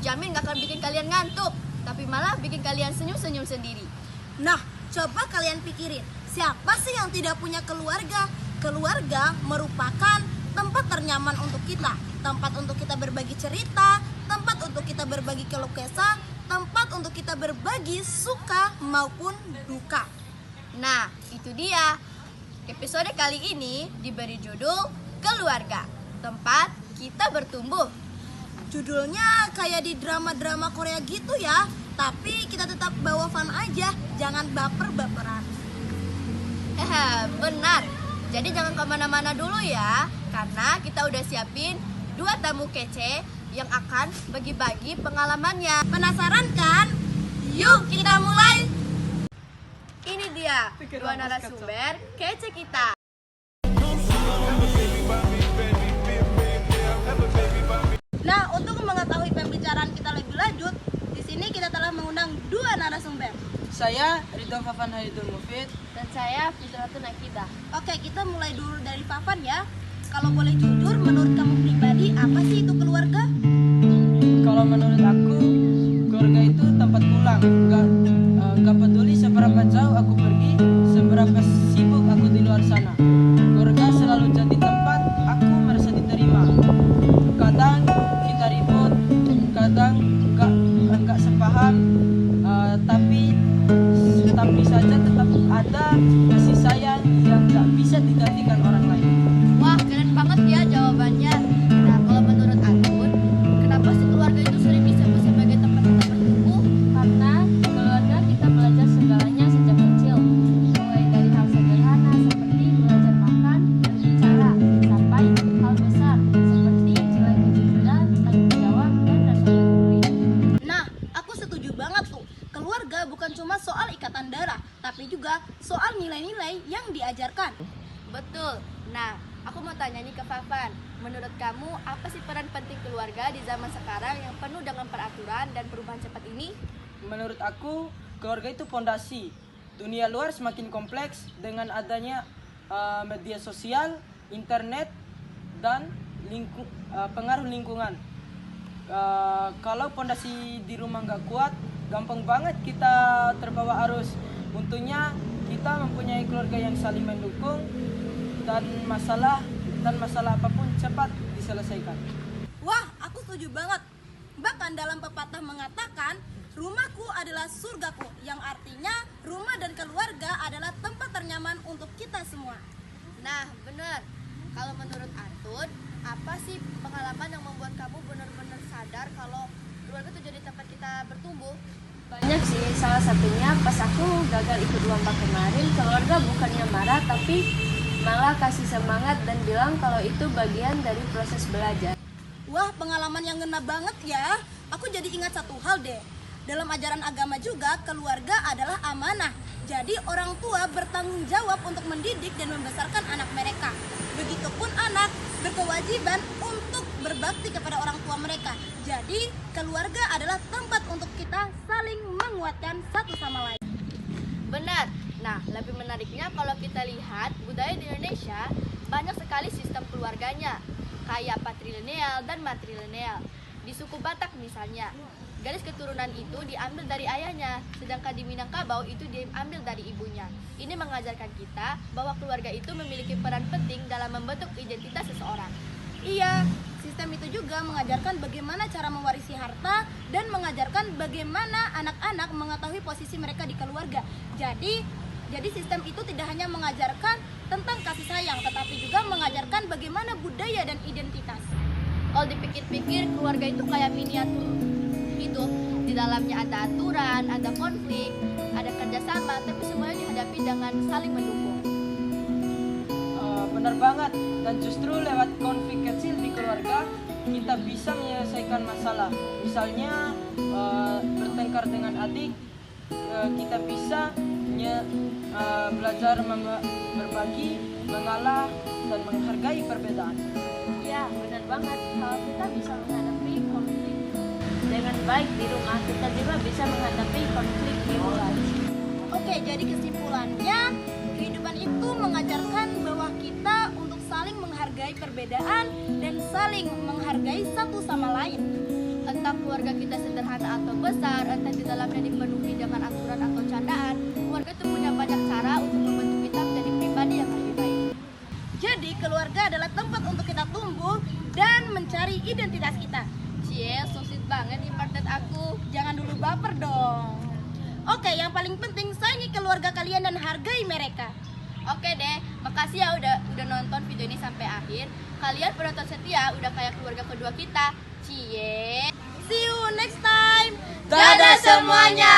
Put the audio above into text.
jamin gak akan bikin kalian ngantuk, tapi malah bikin kalian senyum-senyum sendiri. Nah, coba kalian pikirin, siapa sih yang tidak punya keluarga? Keluarga merupakan tempat ternyaman untuk kita, tempat untuk kita berbagi cerita, tempat untuk kita berbagi keluh kesah, tempat untuk kita berbagi suka maupun duka. Nah, itu dia. Episode kali ini diberi judul Keluarga, tempat kita bertumbuh. Judulnya kayak di drama-drama Korea gitu ya, tapi kita tetap bawa fun aja, jangan baper-baperan. Benar. Jadi jangan kemana-mana dulu ya, karena kita udah siapin 2 tamu kece yang akan bagi-bagi pengalamannya. Penasaran kan? Yuk kita mulai! Ini dia 2 narasumber kece kita. Nah, untuk mengetahui pembicaraan kita lebih lanjut, di sini kita telah mengundang 2 narasumber. Saya Ridho Fafan Haidul Mufid. Dan saya Fitratun Akidah. Oke, kita mulai dulu dari Fafan ya. Kalau boleh jujur, menurut kamu pribadi, apa sih itu keluarga? Kalau menurut aku, keluarga itu tempat pulang. Gak peduli seberapa jauh aku pergi, seberapa sibuk aku di luar sana. Keluarga selalu jadi tempat aku merasa diterima. Kadang kita ribut, kadang gak sepaham, tapi saja tetap ada kasih sayang yang gak bisa digantikan orang lain. Wah, keren banget ya jawabannya. Nah, kalau menurut Atun, kenapa sih keluarga itu sering disebut sebagai tempat kita bertumbuh? Karena keluarga kita belajar segalanya sejak kecil, mulai dari hal sederhana seperti belajar makan, berbicara, sampai hal besar seperti nilai kejujuran, tanggung jawab, dan rasa peduli. Nah, aku setuju banget tuh. Keluarga bukan cuma soal ikatan darah, tapi juga soal nilai-nilai yang diajarkan. Betul. Nah, aku mau tanya nih ke Fafan. Menurut kamu, apa sih peran penting keluarga di zaman sekarang yang penuh dengan peraturan dan perubahan cepat ini? Menurut aku, keluarga itu fondasi. Dunia luar semakin kompleks dengan adanya media sosial, internet, dan pengaruh lingkungan. Kalau fondasi di rumah nggak kuat, gampang banget kita terbawa arus. Untungnya kita mempunyai keluarga yang saling mendukung dan masalah apapun cepat diselesaikan. Wah, aku setuju banget. Bahkan dalam pepatah mengatakan, rumahku adalah surgaku, yang artinya rumah dan keluarga adalah tempat ternyaman untuk kita semua. Nah, bener. Kalau menurut Atun, apa sih pengalaman yang membuat kamu benar-benar sadar kalau keluarga itu jadi tempat kita bertumbuh? Banyak sih, salah satunya pas aku gagal ikut lomba kemarin, keluarga bukannya marah tapi malah kasih semangat dan bilang kalau itu bagian dari proses belajar. Wah, pengalaman yang ngena banget ya. Aku jadi ingat satu hal deh. Dalam ajaran agama juga, keluarga adalah amanah. Jadi orang tua bertanggung jawab untuk mendidik dan membesarkan anak mereka. Begitupun anak berkewajiban untuk berbakti kepada orang tua mereka. Jadi keluarga adalah tempat untuk kita saling menguatkan satu sama lain. Benar. Nah, lebih menariknya kalau kita lihat budaya di Indonesia, banyak sekali sistem keluarganya, kayak patrilineal dan matrilineal. Di suku Batak misalnya, garis keturunan itu diambil dari ayahnya, sedangkan di Minangkabau itu diambil dari ibunya. Ini mengajarkan kita bahwa keluarga itu memiliki peran penting dalam membentuk identitas seseorang. Iya, sistem itu juga mengajarkan bagaimana cara mewarisi harta dan mengajarkan bagaimana anak-anak mengetahui posisi mereka di keluarga. Jadi sistem itu tidak hanya mengajarkan tentang kasih sayang, tetapi juga mengajarkan bagaimana budaya dan identitas. Kalau dipikir-pikir, keluarga itu kayak miniatur hidup. Di dalamnya ada aturan, ada konflik, ada kerjasama, tapi semuanya dihadapi dengan saling mendukung. Benar banget, dan justru lewat konflik kecil di keluarga kita bisa menyelesaikan masalah. Misalnya bertengkar dengan adik, kita bisa belajar berbagi, mengalah, dan menghargai perbedaan. Ya, benar banget. Kalau kita bisa menghadapi konflik dengan baik di rumah, kita juga bisa menghadapi konflik di luar. Oke, jadi kesimpulannya, kehidupan itu mengajarkan bahwa kita untuk saling menghargai perbedaan dan saling menghargai satu sama lain. Entah keluarga kita sederhana atau besar, entah di dalamnya dipenuhi dengan aturan atau candaan, keluarga itu punya banyak cara untuk membentuk kita menjadi pribadi yang lebih baik. Jadi keluarga adalah tempat untuk kita tumbuh dan mencari identitas kita. Cie, so sweet banget nih partner aku. Jangan dulu baper dong. Oke, yang paling penting sayangi keluarga kalian dan hargai mereka. Oke deh, makasih ya udah nonton video ini sampai akhir. Kalian penonton setia udah kayak keluarga kedua kita. Cie. See you next time. Dadah semuanya.